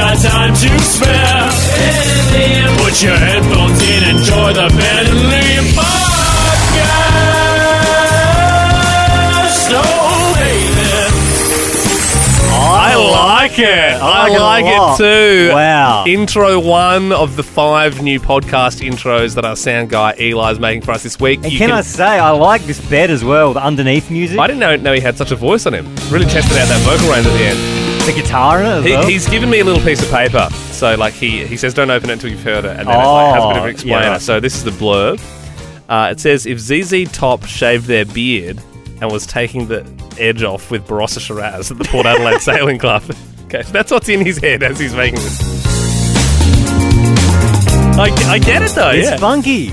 got time to spare. Put your headphones in, enjoy the Bentley podcast. Oh, baby. I like it. I like it too. Wow. Intro 1 of the 5 new podcast intros that our sound guy Eli's making for us this week. And can I say, I like this bed as well, the underneath music. I didn't know he had such a voice on him. Really tested out that vocal range at the end. The guitar in it as well. He's given me a little piece of paper. So like he says, don't open it until you've heard it. And then it like, has a bit of an explainer. Yeah. So this is the blurb. It says, if ZZ Top shaved their beard and was taking the edge off with Barossa Shiraz at the Port Adelaide Sailing Club. Okay, so that's what's in his head as he's making this. I get it though, It's funky.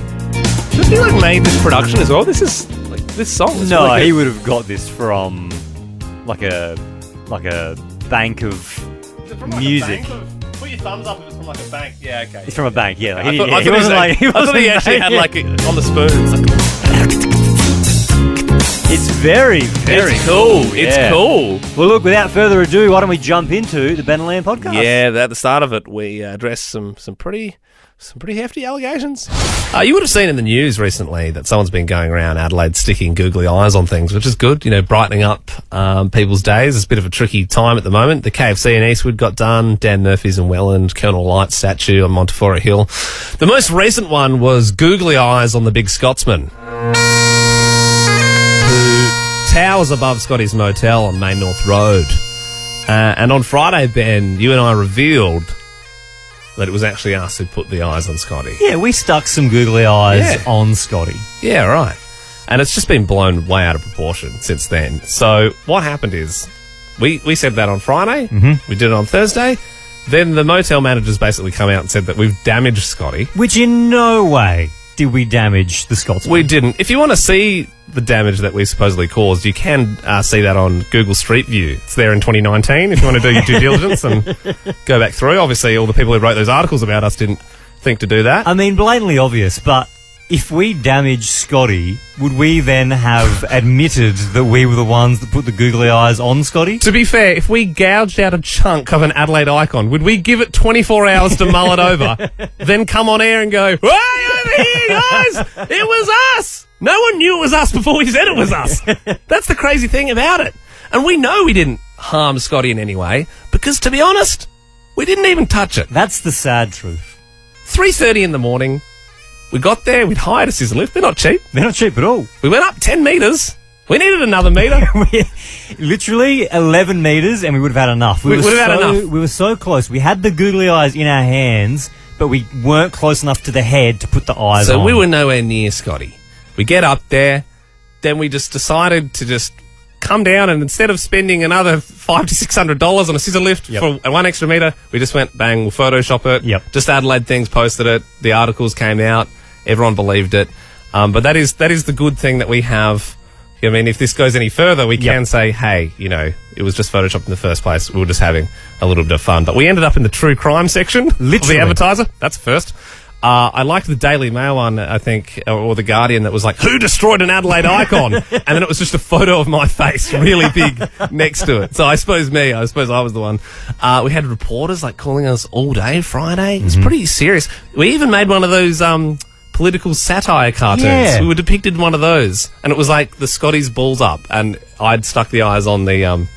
Does he like made this production as well? This is like this song. Is No, really he would have got this from like a bank of music. Put your thumbs up if it's from like a bank. Yeah, okay. It's from a bank, yeah. Like, I he thought wasn't he actually had like it on the spoons. It's very, very It's cool. Yeah. It's cool. Well, look, without further ado, why don't we jump into the Ben and Lamb podcast? Yeah, at the start of it, we addressed some pretty hefty allegations. You would have seen in the news recently that someone's been going around Adelaide sticking googly eyes on things, which is good, brightening up people's days. It's a bit of a tricky time at the moment. The KFC in Eastwood got done, Dan Murphy's in Welland, Colonel Light's statue on Montefiore Hill. The most recent one was googly eyes on the Big Scotsman, who towers above Scotty's Motel on Main North Road. And on Friday, Ben, you and I revealed that it was actually us who put the eyes on Scotty. Yeah, we stuck some googly eyes on Scotty. Yeah, right. And it's just been blown way out of proportion since then. So what happened is we said that on Friday. Mm-hmm. We did it on Thursday. Then the motel managers basically come out and said that we've damaged Scotty. Which in no way did we damage the Scotsman. We didn't. If you want to see the damage that we supposedly caused, you can see that on Google Street View. It's there in 2019 if you want to do your due diligence and go back through. Obviously, all the people who wrote those articles about us didn't think to do that. I mean, blatantly obvious, but if we damaged Scotty, would we then have admitted that we were the ones that put the googly eyes on Scotty? To be fair, if we gouged out a chunk of an Adelaide icon, would we give it 24 hours to mull it over, then come on air and go, hey, over here, guys, it was us! No one knew it was us before we said it was us. That's the crazy thing about it. And we know we didn't harm Scotty in any way, because to be honest, we didn't even touch it. That's the sad truth. 3:30 in the morning, we got there, we'd hired a scissor lift. They're not cheap. They're not cheap at all. We went up 10 metres. We needed another metre. Literally 11 metres and we would have had enough. We would have had enough. We were so close. We had the googly eyes in our hands, but we weren't close enough to the head to put the eyes on. So we were nowhere near Scotty. We get up there, then we just decided to just come down, and instead of spending another $500 to $600 on a scissor lift for 1 extra metre, we just went, bang, we'll Photoshop it. Yep. Just Adelaide Things posted it. The articles came out. Everyone believed it. But that is the good thing that we have. I mean, if this goes any further, we can say, hey, it was just Photoshopped in the first place. We were just having a little bit of fun. But we ended up in the true crime section of the Advertiser. That's first. I liked the Daily Mail one, I think, or the Guardian, that was like, who destroyed an Adelaide icon? And then it was just a photo of my face, really big, next to it. So I suppose I was the one. We had reporters like calling us all day Friday. It was pretty serious. We even made one of those political satire cartoons. Yeah. We were depicted in one of those. And it was like the Scotty's balls up, and I'd stuck the eyes on the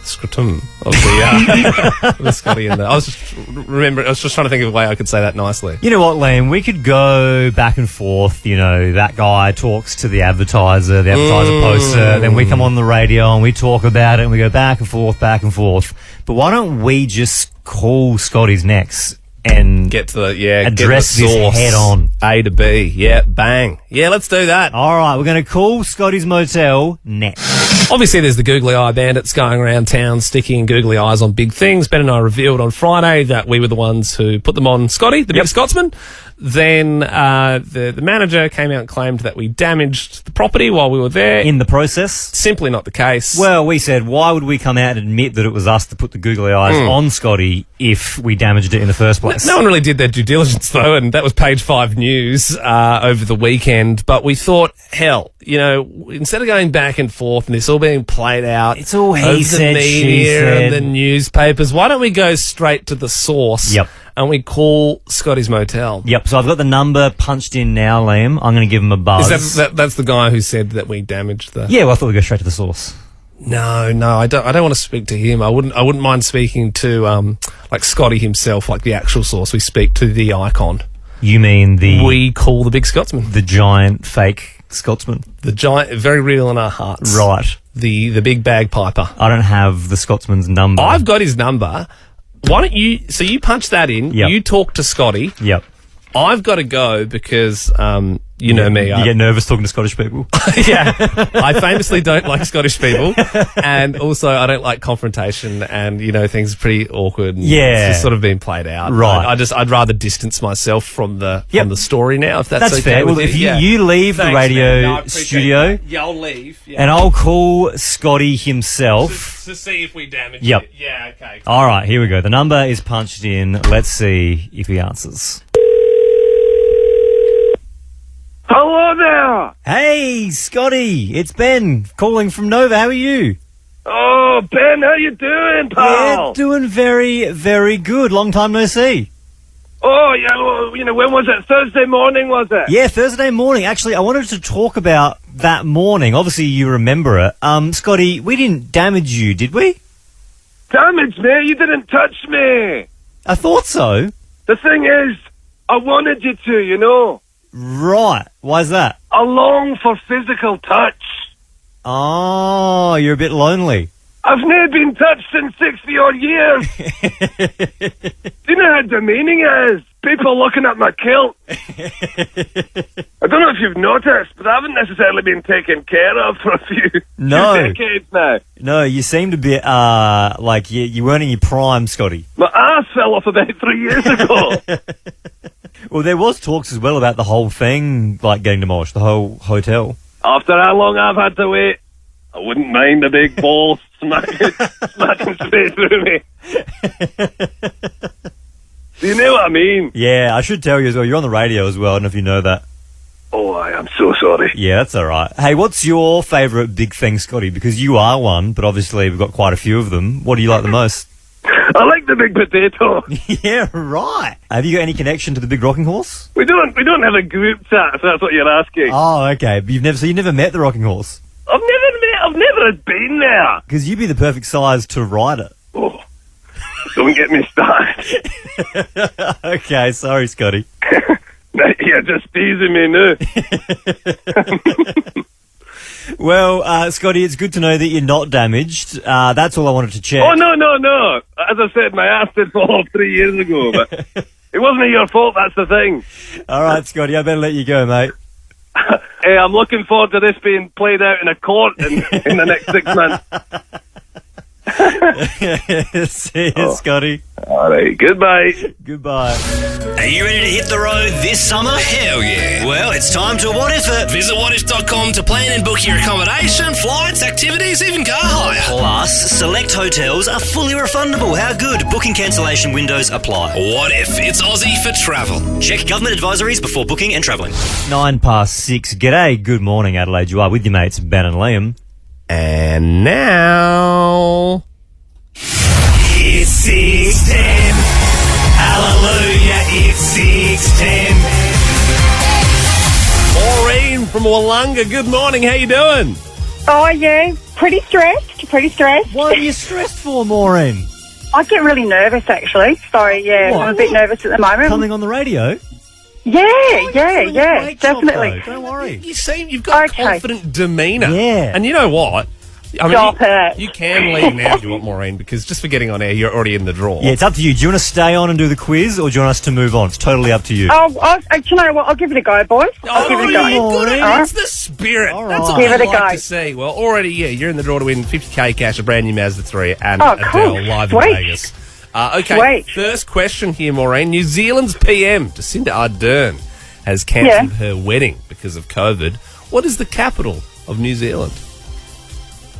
scrotum of the Scotty in there. I was just trying to think of a way I could say that nicely. You know what, Liam? We could go back and forth. That guy talks to the advertiser poster, then we come on the radio and we talk about it and we go back and forth. But why don't we just call Scotty's next and get to address the source, this head on? A to B. Yeah, bang. Yeah, let's do that. All right, we're going to call Scotty's Motel next. Obviously, there's the googly eye bandits going around town sticking googly eyes on big things. Ben and I revealed on Friday that we were the ones who put them on Scotty, the big Scotsman. Then the manager came out and claimed that we damaged the property while we were there. In the process? Simply not the case. Well, we said, why would we come out and admit that it was us to put the googly eyes on Scotty if we damaged it in the first place? No one really did their due diligence, though, and that was Page 5 News over the weekend. weekend, but we thought, hell, instead of going back and forth and this all being played out, It's all he over said, the she media said. and the newspapers, why don't we go straight to the source? Yep. And we call Scotty's Motel. Yep, so I've got the number punched in now, Liam. I'm going to give him a buzz. Is that's the guy who said that we damaged the... Yeah, well, I thought we'd go straight to the source. No, I don't want to speak to him. I wouldn't mind speaking to like Scotty himself, like the actual source. We speak to the icon. You mean We call the big Scotsman. the giant fake Scotsman? The giant, very real in our hearts. Right. The big bagpiper. I don't have the Scotsman's number. I've got his number. Why don't you... So you punch that in. Yep. You talk to Scotty. Yep. I've got to go because, you know me. You get nervous talking to Scottish people? Yeah. I famously don't like Scottish people. And also I don't like confrontation and, things are pretty awkward. And Yeah. It's just sort of been played out. Right. I'd rather distance myself from the story now, if that's okay fair. with Well, if you. you leave the Thanks, radio man. No, I appreciate studio, that. Yeah, I'll leave. Yeah. and I'll call Scotty himself. To see if we damage Yep. it. Yeah, okay. All right, here we go. The number is punched in. Let's see if he answers. Hello there! Hey, Scotty, it's Ben calling from Nova. How are you? Oh, Ben, how you doing, pal? Yeah, doing very, very good. Long time no see. Oh, yeah, well, when was it? Thursday morning, was it? Yeah, Thursday morning. Actually, I wanted to talk about that morning. Obviously, you remember it. Scotty, we didn't damage you, did we? Damage me? You didn't touch me. I thought so. The thing is, I wanted you to, Right. Why's that? I long for physical touch. Oh, you're a bit lonely. I've never been touched in 60-odd years. Do you know how demeaning it is? People looking at my kilt. I don't know if you've noticed, but I haven't necessarily been taken care of for a few decades now. No, you seemed a bit like you weren't in your prime, Scotty. My ass fell off about 3 years ago. Well, there was talks as well about the whole thing, like getting demolished, the whole hotel. After how long I've had to wait, I wouldn't mind a big ball smacking straight through me. Do you know what I mean? Yeah, I should tell you as well. You're on the radio as well. I don't know if you know that. Oh, I am so sorry. Yeah, that's all right. Hey, what's your favourite big thing, Scotty? Because you are one, but obviously we've got quite a few of them. What do you like the most? I like the big potato. Yeah, right. Have you got any connection to the Big Rocking Horse? We don't have a group chat, if that's what you're asking. Oh, okay. But you never met the Rocking Horse? I've never been there. Because you'd be the perfect size to ride it. Oh, don't get me started. Okay, sorry, Scotty. You're just teasing me now. Well, Scotty, it's good to know that you're not damaged. That's all I wanted to check. Oh, no. As I said, my ass did fall off 3 years ago, but it wasn't your fault, that's the thing. All right, Scotty, I better let you go, mate. Hey, I'm looking forward to this being played out in a court in the next 6 months. See you, Scotty. All right, goodbye. Goodbye. Are you ready to hit the road this summer? Hell yeah. Well, it's time to What If It. Visit whatif.com to plan and book your accommodation, flights, activities, even car hire. Plus, select hotels are fully refundable. How good? Booking cancellation windows apply. What If? It's Aussie for travel. Check government advisories before booking and travelling. 6:09. G'day, good morning, Adelaide. You are with your mates, Ben and Liam. And now... It's 6:10. Hallelujah, it's 6:10. Maureen from Noarlunga, good morning. How you doing? Oh, yeah. Pretty stressed. What are you stressed for, Maureen? I get really nervous, actually. Sorry, yeah. What? I'm a bit nervous at the moment. Coming on the radio? Yeah, Great job, definitely. though. Don't worry. You've got Okay. confident demeanour. Yeah. And you know what? I Stop it. You can leave now if you want, Maureen, because just for getting on air, you're already in the draw. Yeah, it's up to you. Do you want to stay on and do the quiz, or do you want us to move on? It's totally up to you. Oh, you know what? I'll give it a go, boys. I'll give it a go. you've got it. Alright. It's the spirit. All That's right. what Give I'd it a like go. to see. Well, already, you're in the draw to win 50k cash, a brand new Mazda 3, and Oh, Adele cool. live Sweet. in Vegas. Okay, Sweet. first question here, Maureen. New Zealand's PM, Jacinda Ardern, has cancelled her wedding because of COVID. What is the capital of New Zealand?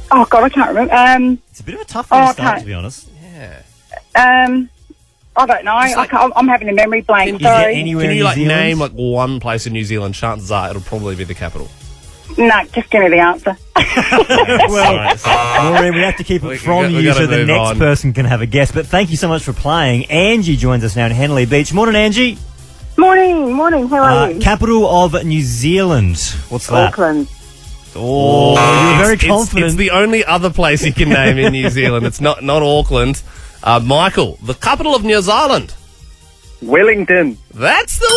Oh, God, I can't remember. It's a bit of a tough one to start, okay. to be honest. Yeah. I don't know. I'm having a memory blank. Is there Sorry. anywhere Can in you New like Zealand? name like one place in New Zealand? Chances are it'll probably be the capital. No, just give me the answer. Well, Maureen, we have to keep it We from gotta you so the move next on. person can have a guess. But thank you so much for playing. Angie joins us now in Henley Beach. Morning, Angie. Morning. How are you? Capital of New Zealand. What's that? Auckland. Oh, you were very confident. It's the only other place you can name in New Zealand. It's not Auckland. Michael, the capital of New Zealand. Wellington. That's the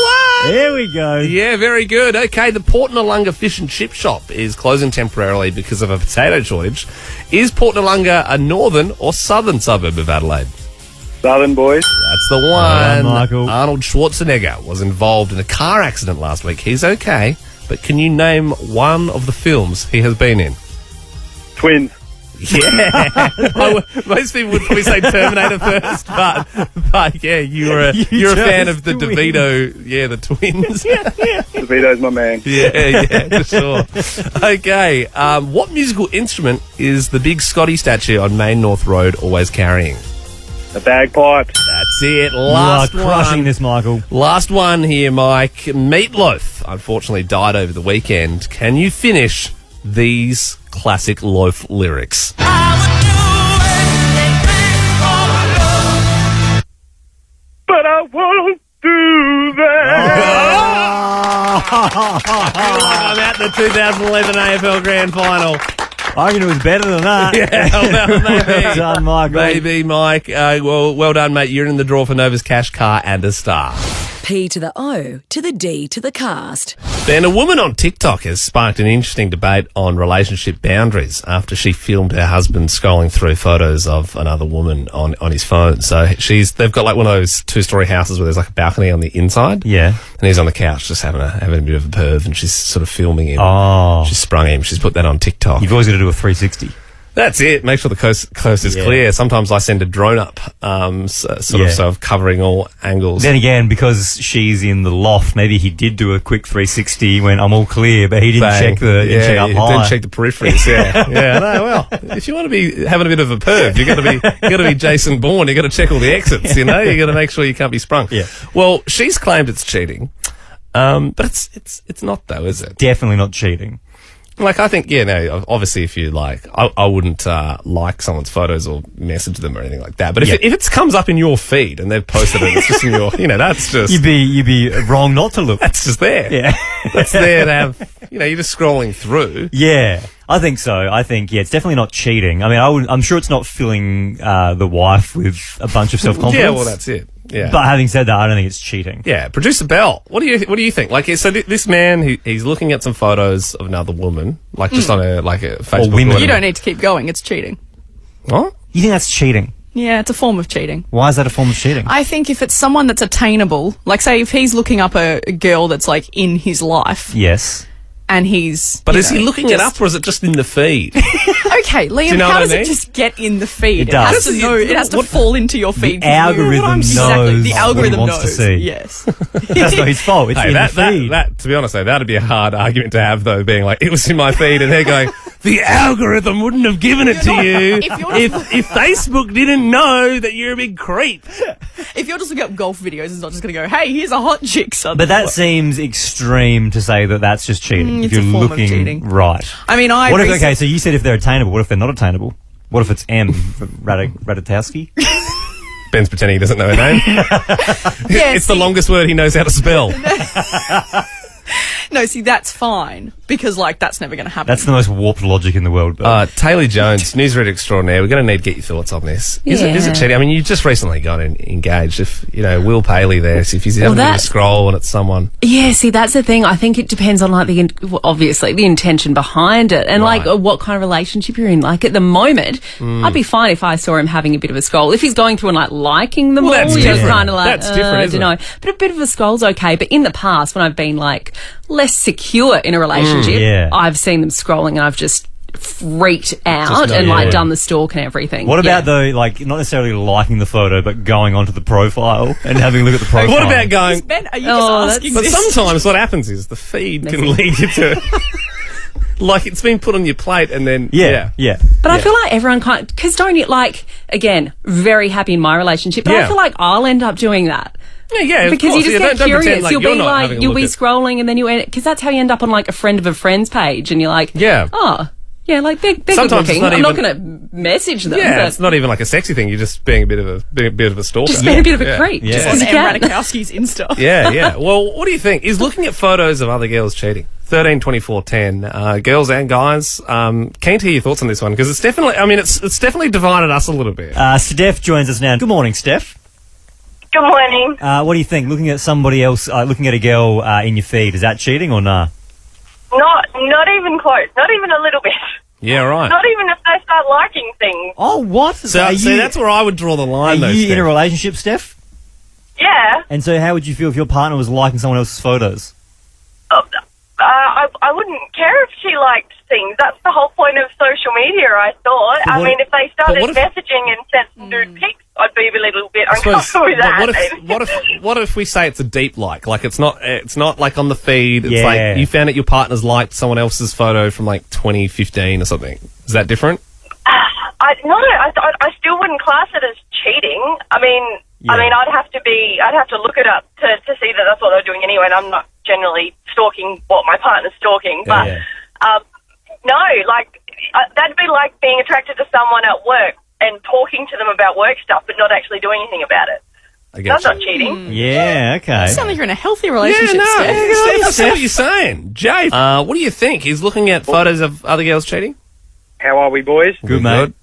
one. There we go. Yeah, very good. Okay, the Port Noarlunga Fish and Chip Shop is closing temporarily because of a potato shortage. Is Port Noarlunga a northern or southern suburb of Adelaide? Southern boys. That's the one. Well done, Michael. Arnold Schwarzenegger was involved in a car accident last week. He's okay, but can you name one of the films he has been in? Twins. Yeah. Most people would probably say Terminator first, but yeah, you're a fan of the chose DeVito, the twins. DeVito's my man. Yeah, for sure. Okay, what musical instrument is the big Scotty statue on Main North Road always carrying? A bagpipe. That's it. You Last are crushing one. this, Michael. Last one here, Mike. Meatloaf unfortunately died over the weekend. Can you finish these classic loaf lyrics? But I won't do that. I'm at the 2011 AFL Grand Final. I reckon it was better than that. Yeah, well, maybe. Well done, Michael. Maybe, Mike. Well done, mate. You're in the draw for Nova's cash car and a star. P to the O to the D to the cast. Then a woman on TikTok has sparked an interesting debate on relationship boundaries after she filmed her husband scrolling through photos of another woman on his phone. So they've got like one of those 2-story houses where there's like a balcony on the inside. Yeah. And he's on the couch just having a bit of a perv, and she's sort of filming him. Oh. She's sprung him. She's put that on TikTok. You've always got to do a 360. That's it. Make sure the coast is Yeah. clear. Sometimes I send a drone up, sort of covering all angles. Then again, because she's in the loft, maybe he did do a quick 360 when I'm all clear, but he didn't check check up high. Didn't check the peripheries. Yeah, yeah. No, well, if you want to be having a bit of a perv, you got to be Jason Bourne. You got to check all the exits. You know, you got to make sure you can't be sprung. Yeah. Well, she's claimed it's cheating, but it's not though, is it? Definitely not cheating. Like, I think, obviously if you like, I wouldn't like someone's photos or message them or anything like that. But if it comes up in your feed and they've posted it, it's just in your, that's just... You'd be wrong not to look. That's just there. Yeah. That's there to have, you're just scrolling through. Yeah, I think so. I think, it's definitely not cheating. I mean, I'm sure it's not filling the wife with a bunch of self-confidence. Yeah, well, that's it. Yeah. But having said that, I don't think it's cheating. Yeah, Producer Bell, what do you think? Like, so this man, he's looking at some photos of another woman, like just on a Facebook. Or women. Or You don't need to keep going. It's cheating. What? You think that's cheating? Yeah, it's a form of cheating. Why is that a form of cheating? I think if it's someone that's attainable, like say if he's looking up a girl that's like in his life Yes. and he's... But you is he know, looking it just- up or is it just in the feed? Okay, Liam, you know how what I does mean? it just get in the feed? It does. has to know. It has to fall into your feed. The algorithm Exactly. knows The what algorithm he wants to knows. see. Yes. That's not his fault. It's Hey, in that, the feed. that, to be honest, though, that'd be a hard argument to have, though, being like, it was in my feed, and they're going, the algorithm wouldn't have given it to you if Facebook didn't know that you're a big creep. If you're just looking up golf videos, it's not just going to go, hey, here's a hot chick, son. But that seems extreme to say that that's just cheating. If it's a you're form of looking cheating. right. I mean, Okay, so you said if they're attainable. What if they're not attainable? What if it's M Radatowski? Ben's pretending he doesn't know her name. Yeah, It's the longest word he knows how to spell. No, see, that's fine because, like, that's never going to happen. That's the most warped logic in the world. Bill. Taylor Jones, newsreader extraordinaire. We're going to need to get your thoughts on this. Is it cheating? I mean, you just recently got engaged. If Will Paley there, so if he's having a bit of a scroll and it's someone. Yeah, see, that's the thing. I think it depends on like obviously the intention behind it and Right. like what kind of relationship you're in. Like at the moment, I'd be fine if I saw him having a bit of a scroll. If he's going through and like liking them Well, all, that's you're different. kind of like, That's different, I isn't don't know. it? But a bit of a scroll's okay. But in the past, when I've been like less secure in a relationship, yeah. I've seen them scrolling and I've just freaked out and like done the stalk and everything. What about though, like not necessarily liking the photo, but going onto the profile and having a look at the profile? What about going? Ben, are you Oh, just asking But this? sometimes what happens is the feed can lead you to. like it's been put on your plate and then Yeah. But I feel like everyone can't, because don't you, like, again, very happy in my relationship, but I feel like I'll end up doing that. Yeah, of Because course. you just get don't curious. pretend like You'll you're be not like, having a you'll look be at- scrolling, and then because that's how you end up on like a friend of a friend's page, and you're like, oh, yeah, like they're good Sometimes it's looking. not I'm not even- going to message them. Yeah, but it's not even like a sexy thing. You're just being a bit of a stalker. just being a bit of a creep. Yeah. Just On 'cause you Em can. Radikowski's Insta. Yeah. Well, what do you think? Is looking at photos of other girls cheating? 13, 24, 10. Girls and guys. Keen to hear your thoughts on this one because it's definitely. I mean, it's definitely divided us a little bit. Steph joins us now. Good morning, Steph. Good morning. What do you think? Looking at somebody else, looking at a girl in your feed, is that cheating or nah? Not even close. Not even a little bit. Yeah, right. Not even if they start liking things. Oh, what? So that's where I would draw the line. Are though, you in a Steph. relationship, Steph? Yeah. And so how would you feel if your partner was liking someone else's photos? I wouldn't care if she liked things. That's the whole point of social media, I thought. But I mean, if they started what if- messaging and sent some nude pics, I'd be a little bit I suppose, uncomfortable with but that. what if we say it's a deep like? Like it's not like on the feed. It's Yeah. like you found out your partner's liked someone else's photo from like 2015 or something. Is that different? I still wouldn't class it as cheating. I mean, I'd have to look it up to see that that's what they're doing anyway. And I'm not generally stalking what my partner's stalking, but no, like that'd be like being attracted to someone at work and talking to them about work stuff, but not actually doing anything about it. I guess. That's not cheating. Yeah, okay. You sound like you're in a healthy relationship, Steph. I see what you're saying. Jay, what do you think? Is looking at photos of other girls cheating? How are we, boys? Good, mate.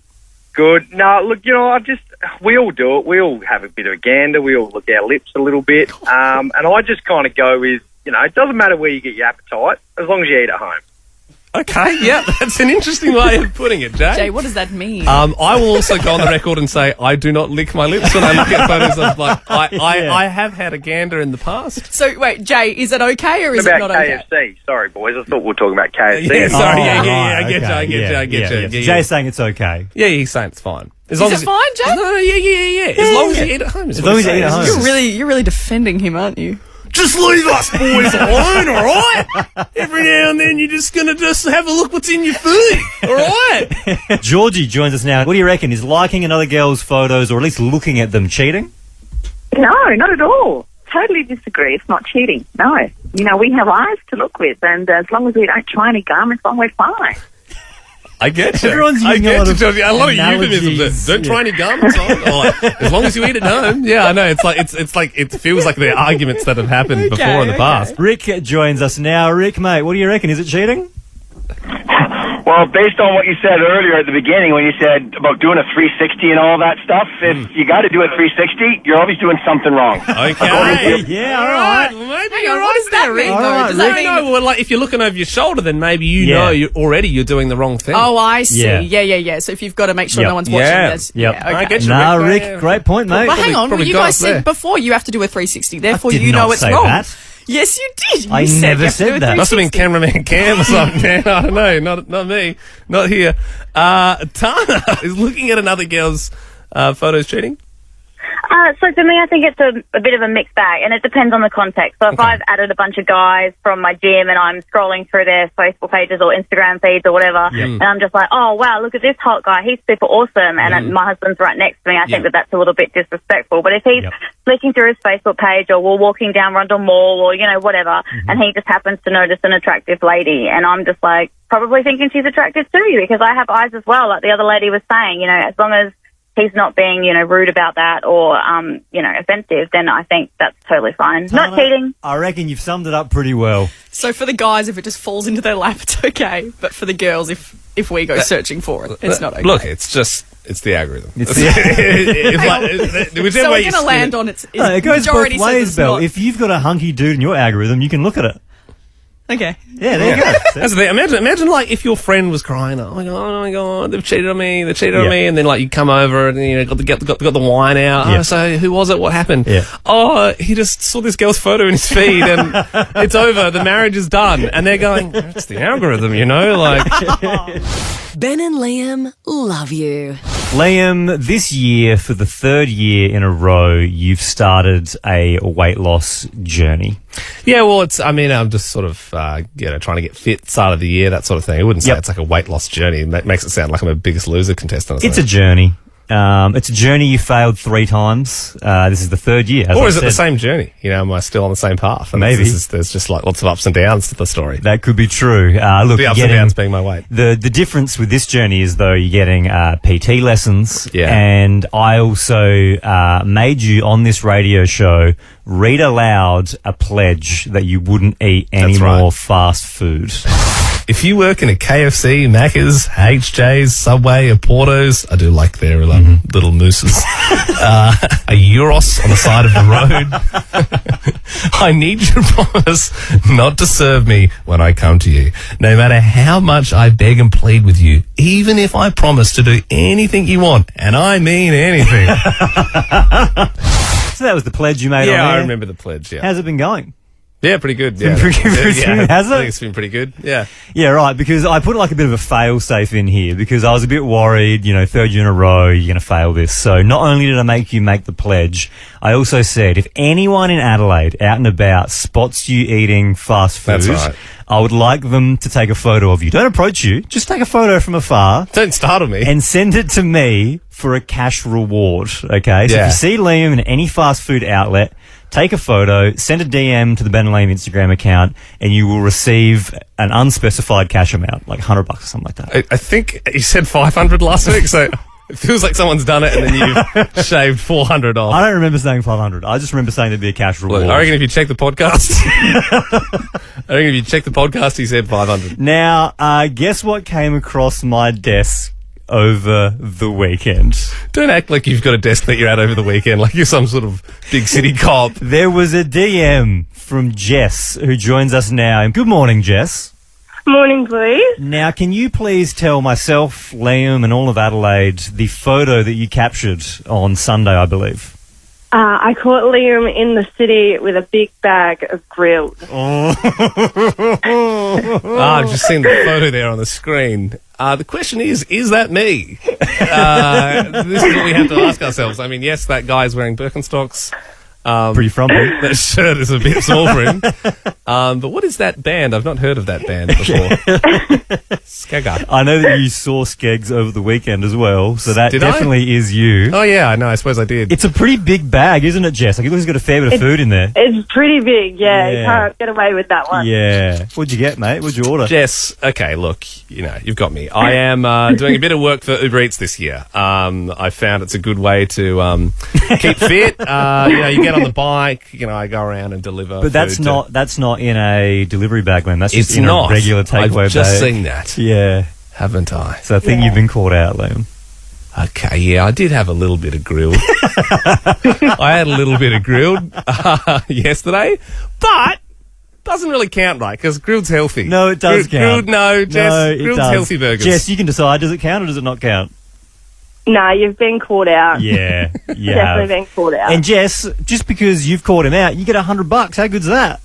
Good. No, look, we all do it. We all have a bit of a gander. We all look our lips a little bit. And I just kind of go with, it doesn't matter where you get your appetite, as long as you eat at home. Okay, yeah, that's an interesting way of putting it, Jay. Jay, what does that mean? I will also go on the record and say I do not lick my lips when I look at photos of I have had a gander in the past. So, wait, Jay, is it okay or is What it about not okay? KFC? Sorry, boys. I thought we were talking about KFC. Yeah, sorry, right, I get okay, you, I get you. Yeah. Jay's saying it's okay. Yeah, he's saying it's fine. Is it fine, Jay? No, yeah. As long as you eat at home. As long as you eat at home. You're really defending him, aren't you? Just leave us boys alone, all right? Every now and then you're just going to just have a look what's in your food, all right? Georgie joins us now. What do you reckon? Is liking another girl's photos, or at least looking at them, cheating? No, not at all. Totally disagree. It's not cheating. No. We have eyes to look with, and as long as we don't try any garments on, we're fine. I get you. Everyone's I using get a lot you, of Georgie. A lot of analogies. euphemisms. Don't try any garments on. Or like, as long as you eat at home. Yeah, I know. It's like it feels like the arguments that have happened before in the past. Rick joins us now. Rick, mate, what do you reckon? Is it cheating? Well, based on what you said earlier at the beginning, when you said about doing a 360 and all that stuff, if you got to do a 360, you're always doing something wrong. Okay. Yeah, all right. Well, maybe Hang you're on, right what does that mean, All though? right, Does that Rick. mean... No, well, like if you're looking over your shoulder, then maybe you Yeah. know you're doing the wrong thing. Oh, I see. Yeah. Yeah. So if you've got to make sure Yep. no one's watching Yeah. this. Yep. Yeah, okay. I get you. Nah, Rick, Rick, great point, mate. But hang on, probably you got guys us there. said before you have to do a 360. Therefore, did you know not it's say wrong. that. Yes, you did. You I said never you have to said do a that. Must have been 360. cameraman Cam or something, man. I don't know. Not me. Not here. Tana is looking at another girl's photos cheating. So for me, I think it's a bit of a mixed bag, and it depends on the context. So if I've added a bunch of guys from my gym and I'm scrolling through their Facebook pages or Instagram feeds or whatever, and I'm just like, oh, wow, look at this hot guy. He's super awesome. And my husband's right next to me. I think that's a little bit disrespectful. But if he's flicking through his Facebook page or we're walking down Rundle Mall or, whatever, and he just happens to notice an attractive lady, and I'm just like probably thinking she's attractive too, because I have eyes as well, like the other lady was saying, as long as he's not being, rude about that or, offensive, then I think that's totally fine. Tana, Not cheating. I reckon you've summed it up pretty well. So for the guys, if it just falls into their lap, it's okay. But for the girls, if we go searching for it, it's not okay. Look, it's the algorithm. It's Whichever so way we're going to land on its No, it goes both majority says ways, it's Belle. not. If you've got a hunky dude in your algorithm, you can look at it. Okay. Yeah, there you go. That's the thing. Imagine like if your friend was crying, oh my god, they've cheated on me, and then like you come over and got the wine out. Yeah. Oh, so who was it? What happened? Yeah. Oh, he just saw this girl's photo in his feed, and it's over. The marriage is done, and they're going, it's the algorithm, like. Ben and Liam love you. Liam, this year, for the third year in a row, you've started a weight loss journey. Yeah, well, I'm just sort of, trying to get fit start of the year, that sort of thing. I wouldn't say it's like a weight loss journey. It makes it sound like I'm a Biggest Loser contestant or something. It's a journey. It's a journey you failed 3 times. This is the 3rd year. Or is it the same journey? Am I still on the same path? And Maybe. There's just like lots of ups and downs to the story. That could be true. Look, The ups and downs being my weight. The difference with this journey is, though, you're getting PT lessons. Yeah. And I also made you, on this radio show, read aloud a pledge that you wouldn't eat any more fast food. If you work in a KFC, Macca's, HJ's, Subway, or Porto's, I do like their little mooses, a Euros on the side of the road, I need you to promise not to serve me when I come to you, no matter how much I beg and plead with you, even if I promise to do anything you want, and I mean anything. So that was the pledge you made on Yeah, there. I remember the pledge, yeah. How's it been going? Yeah, pretty good. Been pretty good, has it? I think it's been pretty good, yeah. Yeah, right, because I put like a bit of a fail-safe in here because I was a bit worried, 3rd year in a row, you're going to fail this. So not only did I make you make the pledge, I also said if anyone in Adelaide out and about spots you eating fast food, That's right. I would like them to take a photo of you. Don't approach you, just take a photo from afar. Don't startle me. And send it to me for a cash reward, okay? So if you see Liam in any fast food outlet, take a photo, send a DM to the Ben and Liam Instagram account, and you will receive an unspecified cash amount, like $100 or something like that. I think you said 500 last week, so it feels like someone's done it and then you've shaved 400 off. I don't remember saying 500. I just remember saying there'd be a cash reward. Look, I reckon if you check the podcast, he said 500. Now, guess what came across my desk over the weekend? Don't act like you've got a desk that you're at over the weekend, like you're some sort of big city cop. There was a DM from Jess, who joins us now. And good morning, Jess. Morning, please. Now, can you please tell myself, Liam, and all of Adelaide the photo that you captured on Sunday, I believe? I caught Liam in the city with a big bag of grilled. I've just seen the photo there on the screen. The question is that me? This is what we have to ask ourselves. I mean, yes, that guy's wearing Birkenstocks. Pretty frumpy. That shirt is a bit small for him. But what is that band? I've not heard of that band before. Skegga. I know that you saw Skeggs over the weekend as well, so that Did I? definitely is you. Oh, yeah, I know. I suppose I did. It's a pretty big bag, isn't it, Jess? Like, it looks like it's got a fair bit of food in there. It's pretty big, yeah. You Yeah. can't get away with that one. Yeah. What'd you get, mate? What'd you order? Jess, okay, look, you've got me. I am doing a bit of work for Uber Eats this year. I found it's a good way to keep fit. You get on the bike, I go around and deliver. But that's not in a delivery bag, man. That's just It's in not. a regular takeaway I've just bag. seen that. Yeah. Haven't I? So I think you've been caught out, Liam. Okay, yeah, I did have a little bit of grilled. I had a little bit of grilled yesterday, but doesn't really count, right? Because grilled's healthy. No, it does count. Grilled, no, Jess. No, it Grilled's does. healthy burgers. Jess, you can decide. Does it count or does it not count? No, you've been caught out. Yeah, you Definitely have. been caught out. And Jess, just because you've caught him out, you get $100. How good's that?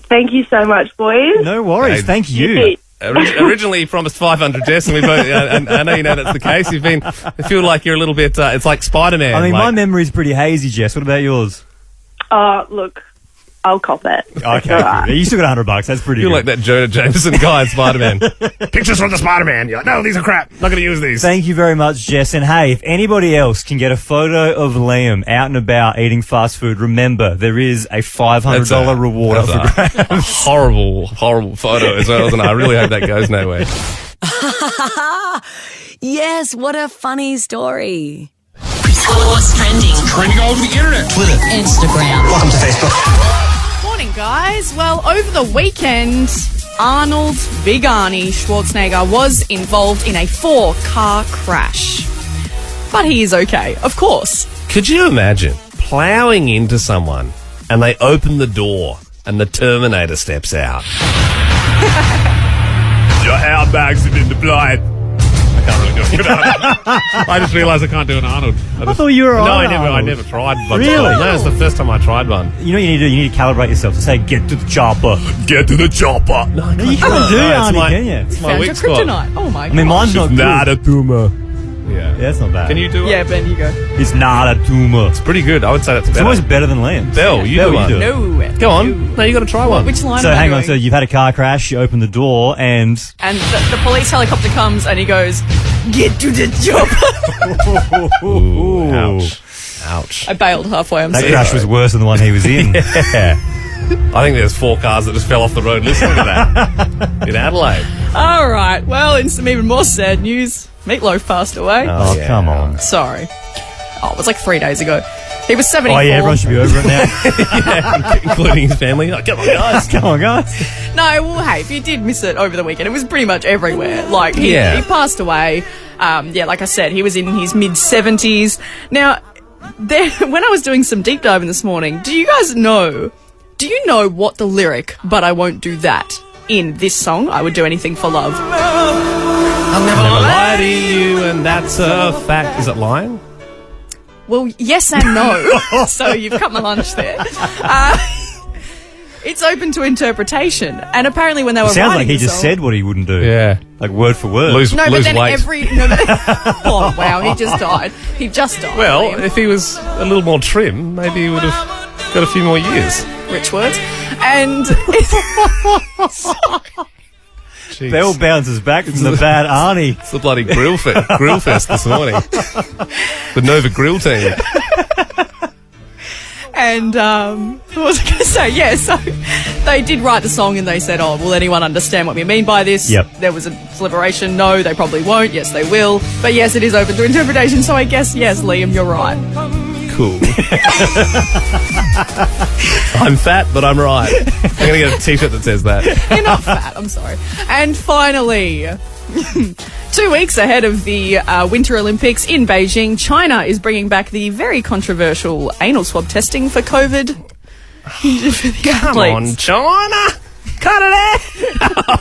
Thank you so much, boys. No worries. Hey, Thank you. Originally, you promised 500, Jess, and we both. And I know you know that's the case. I feel like you're a little bit. It's like Spider-Man. I mean, like, my memory's pretty hazy, Jess. What about yours? Look, I'll cop it. Okay, All right. good. You still got $100. That's pretty You're good. like that Jonah Jameson guy in Spider-Man. Pictures from the Spider-Man. You're like, no, these are crap. Not going to use these. Thank you very much, Jess. And hey, if anybody else can get a photo of Liam out and about eating fast food, remember, there is a $500 reward up for grabs. A horrible, horrible photo as well, isn't it? I really hope that goes nowhere. Yes, what a funny story. What's trending? Trending all over the internet. Twitter. Instagram. Welcome to Facebook. Morning, guys. Well, over the weekend, Arnold Big Arnie Schwarzenegger was involved in a 4-car crash. But he is okay, of course. Could you imagine ploughing into someone and they open the door and the Terminator steps out? Your airbags have been deployed. I can't really do a good Arnold. I just realised I can't do an Arnold. I thought you were No, on I never tried one. Really? No, it's the first time I tried one. You know what you need to do? You need to calibrate yourself to say, get to the chopper. Get to the chopper. No, you can't do it, Arnie, can you? It's my Found weak your spot. kryptonite. Oh my god. I mean, mine's not good. Not a tumor. Yeah. Yeah, that's not bad. Can you do it? Yeah, Ben, you go. It's not a tumor. It's pretty good. I would say that's It's better. always better than Liam's. Belle, you do one. it. No. Go on. No, you got to try one. Which line So am I hang on, doing? so you've had a car crash, you open the door, and And the police helicopter comes and he goes, "Get to the job." Ooh, ouch. Ouch. I bailed halfway. I'm that sorry. crash was worse than the one he was in. I think there's 4 cars that just fell off the road listening to that in Adelaide. All right. Well, in some even more sad news, Meatloaf passed away. Oh, come on. Sorry. Oh, it was like 3 days ago. He was 74. Oh, yeah, everyone should be over it now. Including his family. Oh, come on, guys. Come on, guys. No, well, hey, if you did miss it over the weekend, it was pretty much everywhere. Like, he passed away. Like I said, he was in his mid-70s. Now, when I was doing some deep diving this morning, do you know what the lyric, "But I Won't Do That," in this song, "I Would Do Anything for Love"? I'll never lie to you, and that's a fact. Is it lying? Well, yes and no. So you've cut my lunch there. It's open to interpretation. And apparently when they were It sounds writing like he the just song- said what he wouldn't do. Yeah. Like word for word. Lose No, but then weight. oh, wow, he just died. He just died. Well, Liam. if he was a little more trim, maybe he would have got a few more years. Rich words. And... Jeez. Bell bounces back from the bad Arnie. It's the bloody grill fest this morning. The Nova Grill team. And, what was I going to say? Yeah, so they did write the song and they said, "Oh, will anyone understand what we mean by this?" Yep. There was a deliberation. No, they probably won't. Yes, they will. But yes, it is open to interpretation. So I guess, yes, Liam, you're right. Cool. I'm fat, but I'm right. I'm going to get a t-shirt that says that. You're not fat, I'm sorry. And finally, 2 weeks ahead of the Winter Olympics in Beijing, China is bringing back the very controversial anal swab testing for COVID. Come on, China! Cut it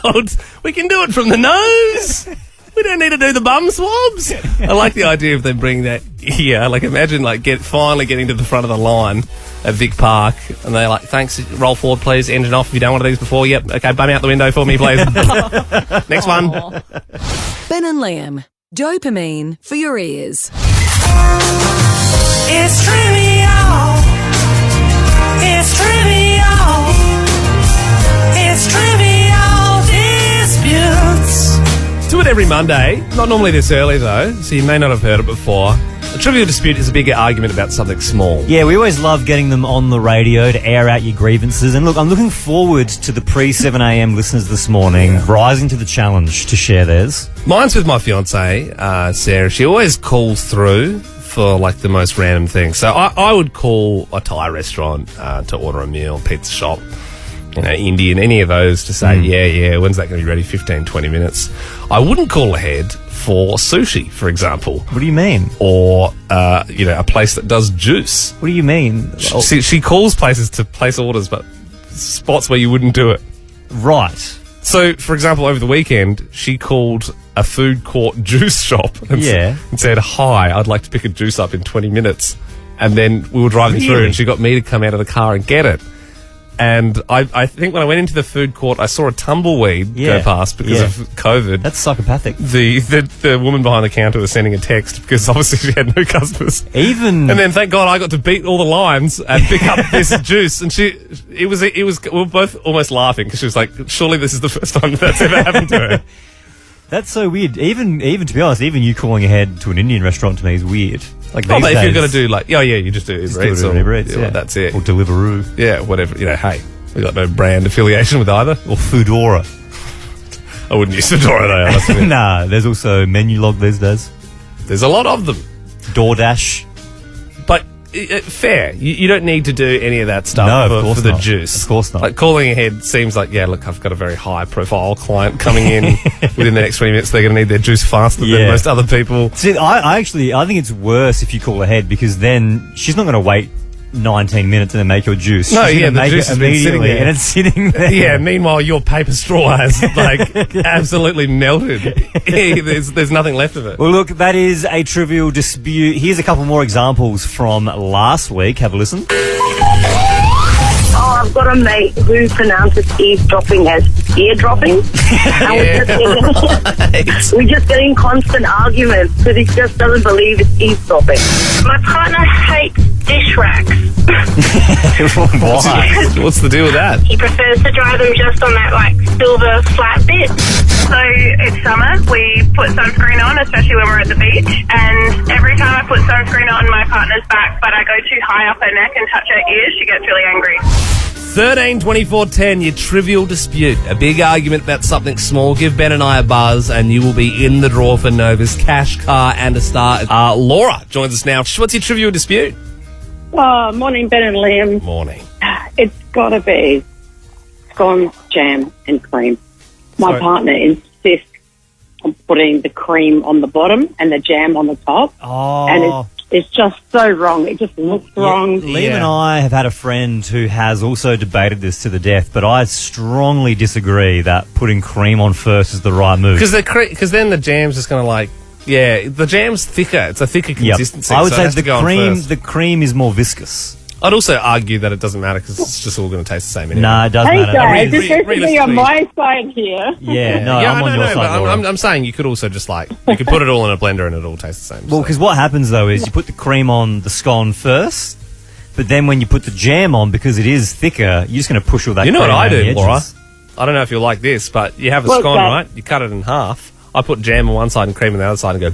out! We can do it from the nose! We don't need to do the bum swabs. I like the idea of them bringing that here. Like, imagine, like, finally getting to the front of the line at Vic Park, and they're like, "Thanks, roll forward, please. Engine off. Have you done one of these before? Yep. Okay, bum out the window for me, please." Next one. Ben and Liam. Dopamine for your ears. It's trivial. It's trivial. It's trivial disputes. Do it every Monday. Not normally this early, though, so you may not have heard it before. A trivial dispute is a bigger argument about something small. Yeah, we always love getting them on the radio to air out your grievances. And look, I'm looking forward to the pre-7am listeners this morning rising to the challenge to share theirs. Mine's with my fiancée, Sarah. She always calls through for, like, the most random things. So I would call a Thai restaurant to order a meal, pizza shop, Indian, any of those, to say, yeah, when's that going to be ready? 15, 20 minutes. I wouldn't call ahead for sushi, for example. What do you mean? Or, a place that does juice. What do you mean? She calls places to place orders, but spots where you wouldn't do it. Right. So, for example, over the weekend, she called a food court juice shop and said, "Hi, I'd like to pick a juice up in 20 minutes. And then we were driving through and she got me to come out of the car and get it. And I think when I went into the food court, I saw a tumbleweed go past because of COVID. That's psychopathic. The woman behind the counter was sending a text because obviously she had no customers. And then thank God I got to beat all the lines and pick up this juice. And we were both almost laughing because she was like, "Surely this is the first time that's ever happened to her." That's so weird. Even to be honest, even you calling ahead to an Indian restaurant to me is weird. Like, But if you're going to do you just do Uber Eats. Uber Eats, well, that's it. Or Deliveroo. Yeah, whatever. Hey, we got no brand affiliation with either. Or Foodora. I wouldn't use Foodora though, I must admit. Nah, there's also Menulog these days. There's a lot of them. DoorDash. But fair. You don't need to do any of that stuff for the juice. Of course not. Like, calling ahead seems like, look, I've got a very high profile client coming in within the next 20 minutes. They're going to need their juice faster than most other people. See, I think it's worse if you call ahead, because then she's not going to wait 19 minutes and then make your juice. No, She's gonna the make juice it has been sitting immediately, there. and it's sitting there. Yeah, meanwhile, your paper straw has, absolutely melted. There's nothing left of it. Well, look, that is a trivial dispute. Here's a couple more examples from last week. Have a listen. Oh, I've got a mate who pronounces eavesdropping as eardropping. We're just getting constant arguments because he just doesn't believe it's eavesdropping. My partner hates dish racks. Why? What's the deal with that? He prefers to dry them just on that, like, silver flat bit. So it's summer, we put sunscreen on, especially when we're at the beach, and every time I put sunscreen on my partner's back, but I go too high up her neck and touch her ears, she gets really angry. 13 24 10, your trivial dispute. A big argument about something small. Give Ben and I a buzz, and you will be in the draw for Nova's cash, car, and a star. Laura joins us now. What's your trivial dispute? Oh, morning, Ben and Liam. Morning. It's got to be scone, jam, and cream. My partner insists on putting the cream on the bottom and the jam on the top. Oh. And it's just so wrong. It just looks wrong. Liam and I have had a friend who has also debated this to the death, but I strongly disagree that putting cream on first is the right move. Because then the jam's just going to the jam's thicker. It's a thicker consistency. I would say the cream is more viscous. I'd also argue that it doesn't matter because it's just all going to taste the same anyway. No, it does Hey matter. guys, this is to be on my side here. Yeah, no, I'm on your side, Laura. I'm saying you could also just you could put it all in a blender and it all tastes the same. Well, because what happens though is you put the cream on the scone first, but then when you put the jam on, because it is thicker, you're just going to push all that. You know what cream I around do, the Laura? edges. I don't know if you'll like this, but you have a What's scone, that? right? You cut it in half. I put jam on one side and cream on the other side and go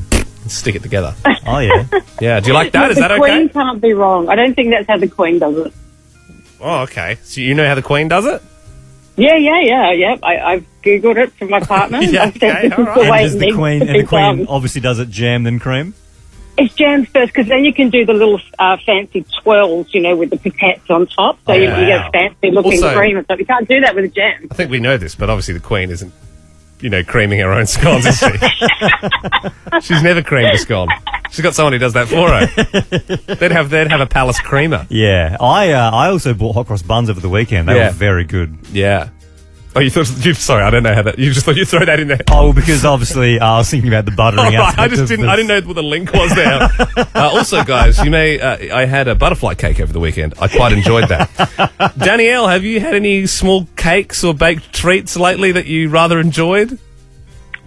and stick it together. Oh yeah, yeah. Do you like that? Is that The okay? Queen can't be wrong. I don't think that's how the Queen does it. Oh, okay. So you know how the Queen does it? Yeah. I've Googled it for my partner. Yeah, I've said okay, this is all the right. way and it the needs queen to be done. obviously does it jam then cream. It's jammed first because then you can do the little fancy twirls, with the pipettes on top. So you get a fancy looking Also- cream and stuff. You can't do that with a jam. I think we know this, but obviously the Queen isn't, creaming her own scones, is she? She's never creamed a scone. She's got someone who does that for her. They'd have a palace creamer. Yeah, I also bought hot cross buns over the weekend. They were very good. Yeah. Oh, sorry, I don't know how that. You just thought you'd throw that in there. Oh, well, because obviously I was thinking about the buttering Right, aspect. I didn't know what the link was there. Also, guys, I had a butterfly cake over the weekend. I quite enjoyed that. Danielle, have you had any small cakes or baked treats lately that you rather enjoyed?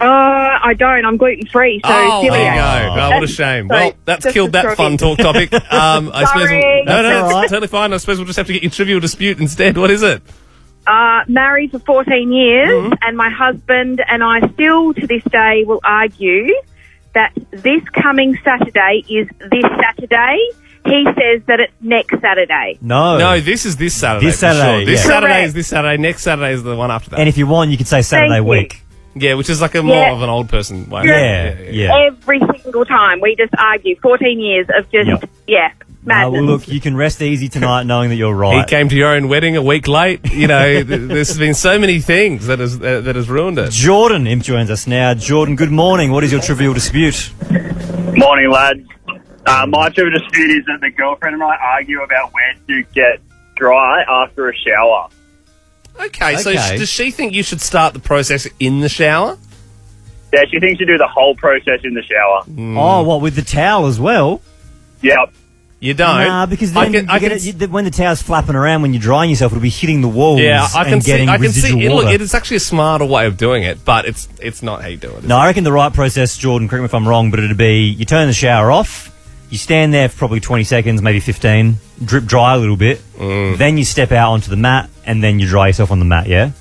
I don't. I'm gluten free, so There you celiac. go. Oh, what a shame. So, Well, that's just killed a that fun talk topic. I suppose. Sorry. No, it's totally fine. I suppose we'll just have to get your trivial dispute instead. What is it? Married for 14 years, and my husband and I still, to this day, will argue that this coming Saturday is this Saturday. He says that it's next Saturday. No, this is this Saturday. This for Saturday, sure. This yeah. Saturday Correct. is this Saturday. Next Saturday is the one after that. and if you want, you could say Saturday Thank you. week. Yeah, which is like a more of an old person way. Yeah. Every single time. We just argue. 14 years of just, madness. Well, look, you can rest easy tonight knowing that you're right. He came to your own wedding a week late. There's been so many things that has ruined it. Jordan joins us now. Jordan, good morning. What is your trivial dispute? Morning, lads. My trivial dispute is that the girlfriend and I argue about where to get dry after a shower. Okay, so does she think you should start the process in the shower? Yeah, she thinks you do the whole process in the shower. Oh, what, with the towel as well? Yep. You don't? Nah, because then when the towel's flapping around when you're drying yourself, it'll be hitting the walls and getting residual water. Look, it's actually a smarter way of doing it, but it's not how you do it. No, I reckon the right process, Jordan, correct me if I'm wrong, but it'd be you turn the shower off, you stand there for probably 20 seconds, maybe 15, drip dry a little bit, then you step out onto the mat, and then you dry yourself on the mat, yeah?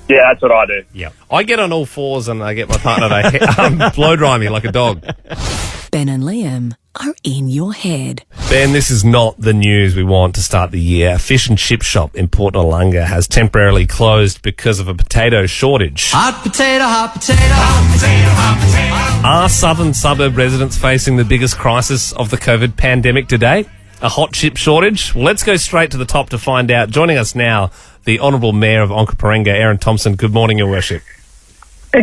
Yeah, that's what I do. Yeah. I get on all fours and I get my partner to blow dry me like a dog. Ben and Liam are in your head. Ben, this is not the news we want to start the year. A fish and chip shop in Port Noarlunga has temporarily closed because of a potato shortage. Hot potato, hot potato, hot potato, hot potato. Are southern suburb residents facing the biggest crisis of the COVID pandemic today? A hot chip shortage? Well, let's go straight to the top to find out. Joining us now, the Honourable Mayor of Onkaparinga, Erin Thompson. Good morning, Your Worship.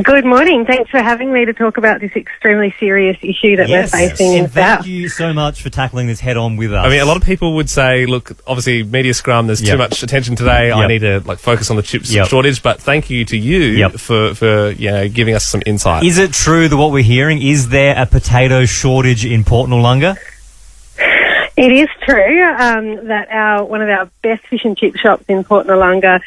Good morning. Thanks for having me to talk about this extremely serious issue that we're facing in and South. thank you so much for tackling this head on with us. I mean, a lot of people would say, look, obviously media scrum, there's too much attention today. I need to focus on the chip shortage, but thank you to you for giving us some insight. Is it true that what we're hearing, is there a potato shortage in Port Noarlunga? It is true that one of our best fish and chip shops in Port Noarlunga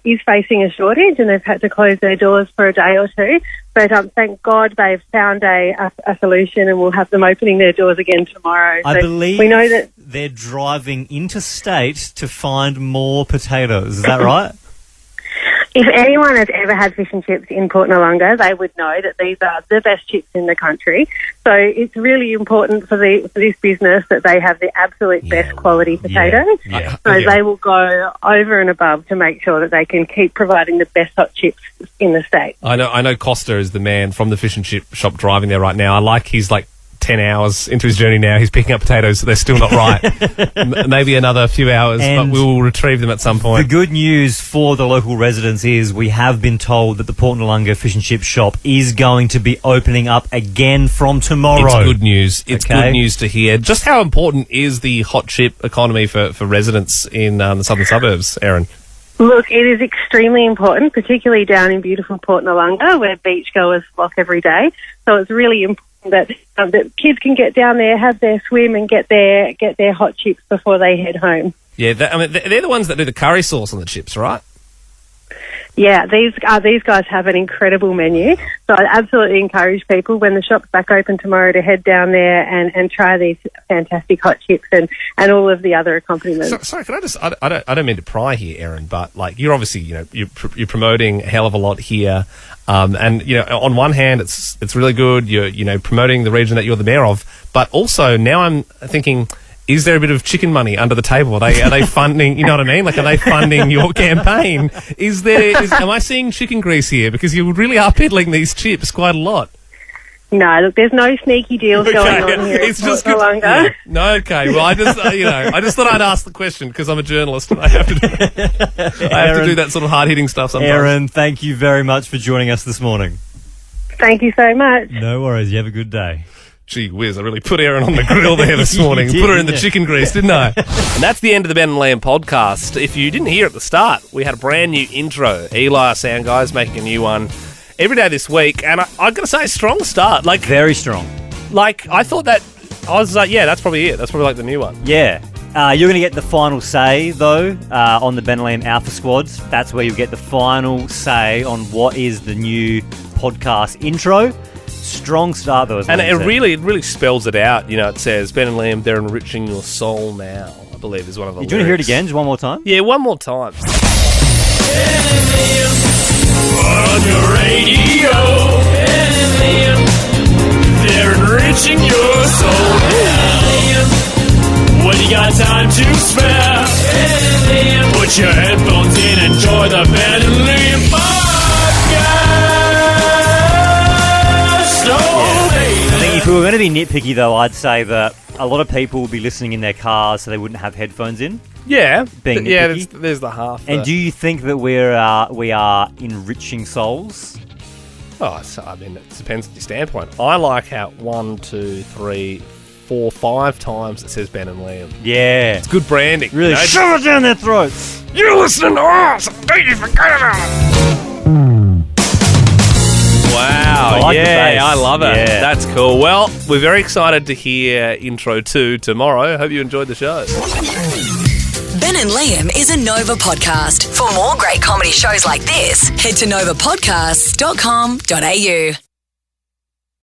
is facing a shortage, and they've had to close their doors for a day or two. But thank God they've found a solution, and we'll have them opening their doors again tomorrow. I believe we know that they're driving interstate to find more potatoes. Is that right? if anyone has ever had fish and chips in Port Noarlunga, they would know that these are the best chips in the country. So it's really important for this business that they have the absolute best quality potatoes. So they will go over and above to make sure that they can keep providing the best hot chips in the state. I know Costa is the man from the fish and chip shop driving there right now. I like he's like 10 hours into his journey now. He's picking up potatoes. They're still not right. Maybe another few hours, but we will retrieve them at some point. The good news for the local residents is we have been told that the Port Noarlunga fish and chip shop is going to be opening up again from tomorrow. It's good news. It's good news to hear. Just how important is the hot chip economy for residents in the southern suburbs, Erin? Look, it is extremely important, particularly down in beautiful Port Noarlunga, where beachgoers flock every day. So it's really important that kids can get down there, have their swim, and get their hot chips before they head home. Yeah, they're the ones that do the curry sauce on the chips, right? Yeah, these guys have an incredible menu. So I'd absolutely encourage people when the shop's back open tomorrow to head down there and try these fantastic hot chips and all of the other accompaniments. Sorry, can I just? I don't mean to pry here, Erin, but like you're obviously you're promoting a hell of a lot here, and on one hand it's really good. You're promoting the region that you're the mayor of, but also now I'm thinking, is there a bit of chicken money under the table? Are they funding, you know what I mean? Like, are they funding your campaign? Am I seeing chicken grease here? Because you really are peddling these chips quite a lot. No, look, there's no sneaky deals going on here. It's just Port Noarlunga. Yeah. No, okay. Well, I just thought I'd ask the question because I'm a journalist and I have to do that sort of hard-hitting stuff sometimes. Erin, thank you very much for joining us this morning. Thank you so much. No worries. You have a good day. Gee whiz, I really put Erin on the grill there this morning. Put her in the chicken grease, didn't I? And that's the end of the Ben and Liam podcast. If you didn't hear at the start, we had a brand new intro. Eli, our sound guy's making a new one every day this week. And I've got to say, strong start. Like, very strong. Like, I thought that, I was like, yeah, that's probably it. That's probably like the new one. Yeah. You're going to get the final say, though, on the Ben and Liam Alpha Squads. That's where you'll get the final say on what is the new podcast intro. Strong start, though, and it really spells it out. It says, Ben and Liam, they're enriching your soul now, I believe is one of the lyrics. Do you want to hear it again, just one more time? Yeah, one more time. Ben and Liam on your radio. Ben and Liam, they're enriching your soul now. When you got time to spare, Ben and Liam, put your headphones in, enjoy the Ben and Liam podcast. I think if we were going to be nitpicky, though, I'd say that a lot of people will be listening in their cars so they wouldn't have headphones in. Yeah. Being nitpicky. There's the half. And do you think that we are enriching souls? Oh, I mean, it depends on your standpoint. I like how 1, 2, 3, 4, 5 times it says Ben and Liam. Yeah. It's good branding. Really shove it down their throats. You're listening to us. Don't you forget about it. Wow, I love it. Yeah. That's cool. Well, we're very excited to hear intro 2 tomorrow. Hope you enjoyed the show. Ben and Liam is a Nova podcast. For more great comedy shows like this, head to novapodcasts.com.au.